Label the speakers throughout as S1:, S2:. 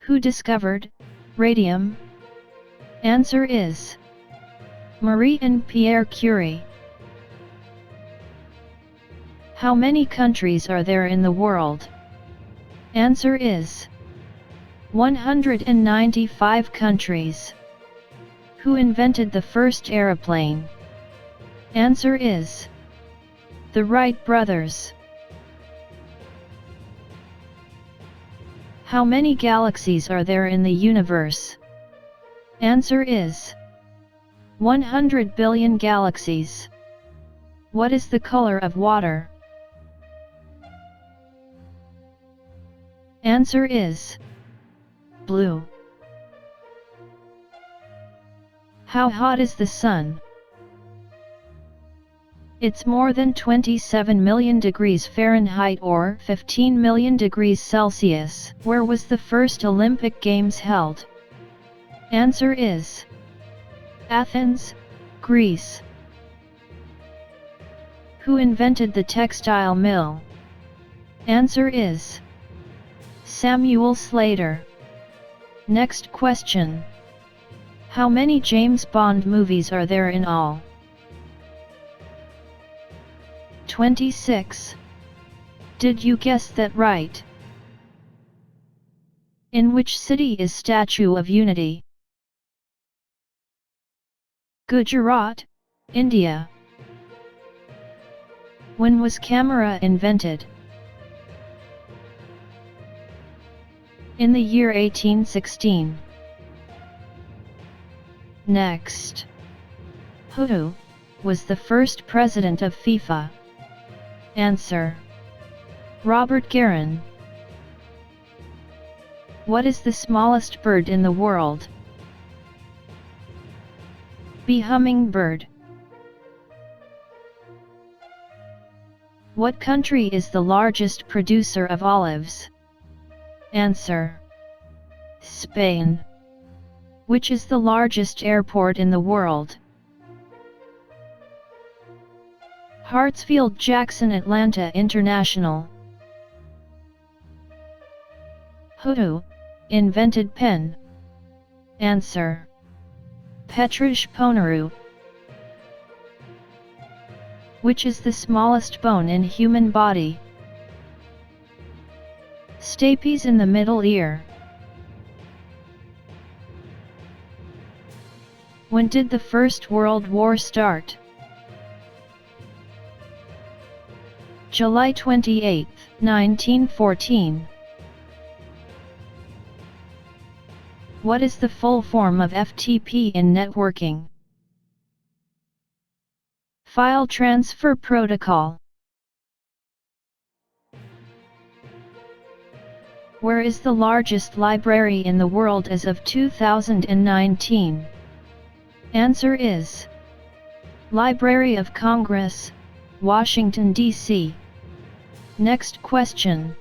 S1: Who discovered radium? Answer is Marie and Pierre Curie. How many countries are there in the world? Answer is 195 countries. Who invented the first aeroplane? Answer is the Wright brothers. How many galaxies are there in the universe? Answer is 100 billion galaxies. What is the color of water? Answer is blue. How hot is the sun? It's more than 27 million degrees Fahrenheit or 15 million degrees Celsius. Where was the first Olympic Games held? Answer is Athens, Greece. Who invented the textile mill? Answer is Samuel Slater. Next question. How many James Bond movies are there in all? 26. Did you guess that right? In which city is Statue of Unity? Gujarat, India. When was camera invented? In the year 1816. Next. Who was the first president of FIFA? Answer: Robert Guerin. What is the smallest bird in the world? Bee hummingbird. What country is the largest producer of olives? Answer: Spain. Which is the largest airport in the world? Hartsfield-Jackson Atlanta International. Who invented pen? Answer: Petrus Ponaru. Which is the smallest bone in human body? Stapes in the middle ear. When did the First World War start? July 28, 1914. What is the full form of FTP in networking? File Transfer Protocol. Where is the largest library in the world as of 2019? Answer is Library of Congress, Washington, D.C. Next question.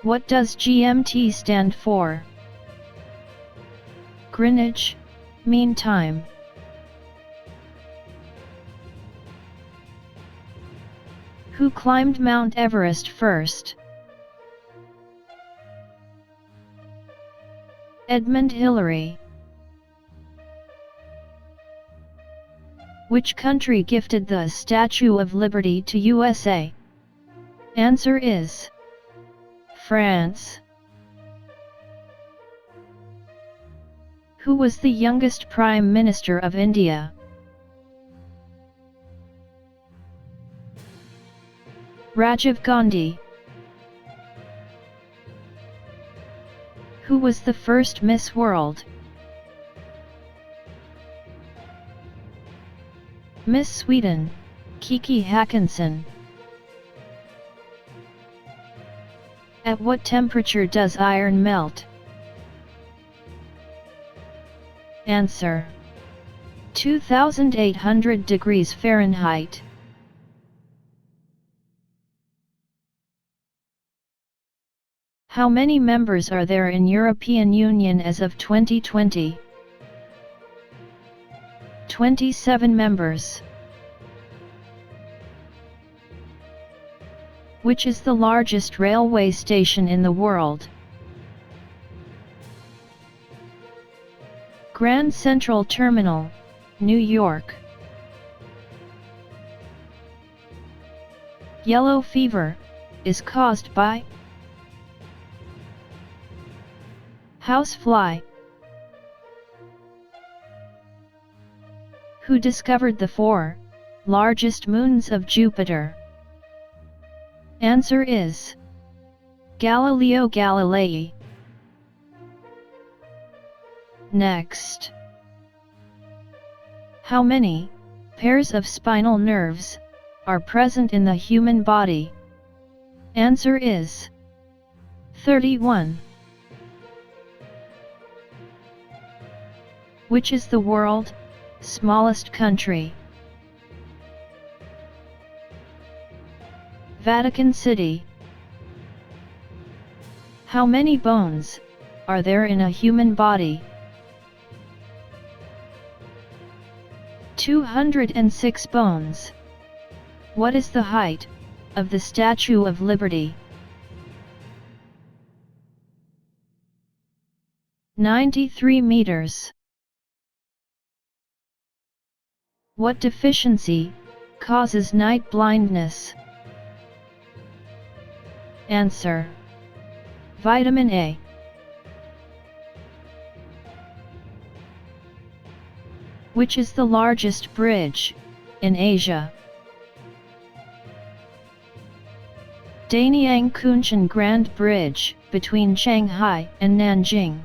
S1: What does GMT stand for? Greenwich Mean Time. Who climbed Mount Everest first? Edmund Hillary. Which country gifted the Statue of Liberty to USA? Answer is France. Who was the youngest Prime Minister of India? Rajiv Gandhi. Who was the first Miss World? Miss Sweden, Kiki Hackinson. At what temperature does iron melt? Answer: 2800 degrees Fahrenheit. How many members are there in European Union as of 2020? 27 members. Which is the largest railway station in the world? Grand Central Terminal, New York. Yellow fever is caused by housefly. Who discovered the 4 largest moons of Jupiter? Answer is Galileo Galilei. Next. How many pairs of spinal nerves are present in the human body? Answer is 31. Which is the world's smallest country? Vatican City. How many bones are there in a human body? 206 bones. What is the height of the Statue of Liberty? 93 meters. What deficiency causes night blindness? Answer: Vitamin A. Which is the largest bridge in Asia? Danyang Kunshan Grand Bridge, between Shanghai and Nanjing.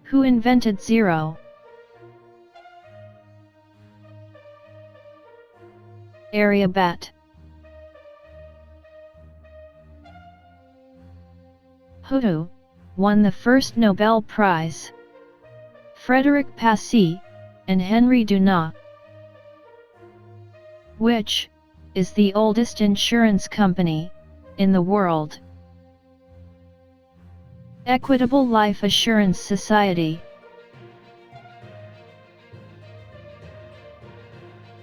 S1: Who invented zero? Aryabhat. Who won the first Nobel Prize? Frederick Passy and Henry Dunant. Which is the oldest insurance company in the world? Equitable Life Assurance Society.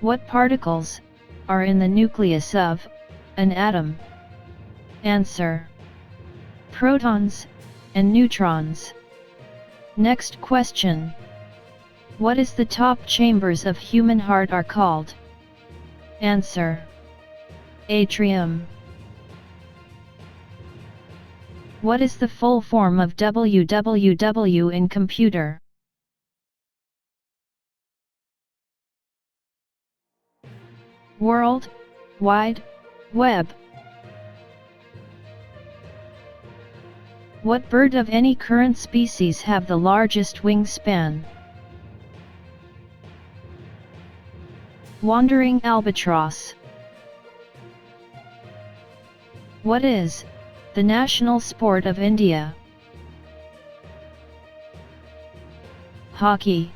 S1: What particles are in the nucleus of an atom? Answer: protons and neutrons. Next question. What is the top chambers of human heart are called? Answer: atrium. What is the full form of www in computer? World Wide Web. What bird of any current species have the largest wingspan? Wandering albatross. What is the national sport of India? Hockey.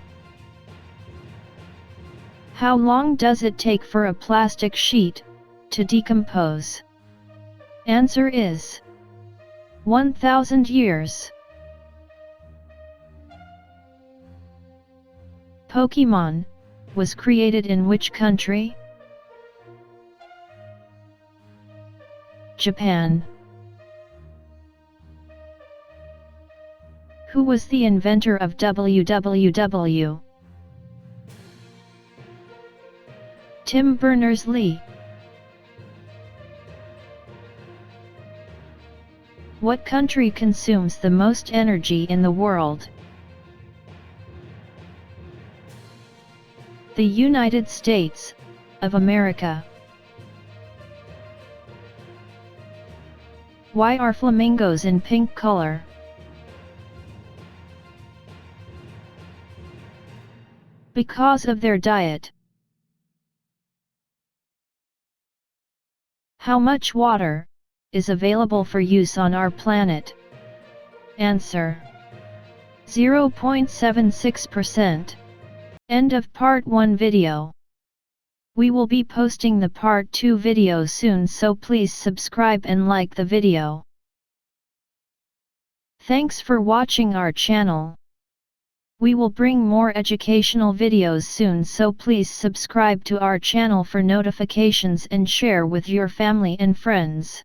S1: How long does it take for a plastic sheet to decompose? Answer is 1,000 years. Pokemon was created in which country? Japan. Who was the inventor of www? Tim Berners-Lee. What country consumes the most energy in the world? The United States of America. Why are flamingos in pink color? Because of their diet. How much water is available for use on our planet? Answer: 0.76%. End of part 1 video. We will be posting the part 2 video soon, so please subscribe and like the video. Thanks for watching our channel. We will bring more educational videos soon, so please subscribe to our channel for notifications and share with your family and friends.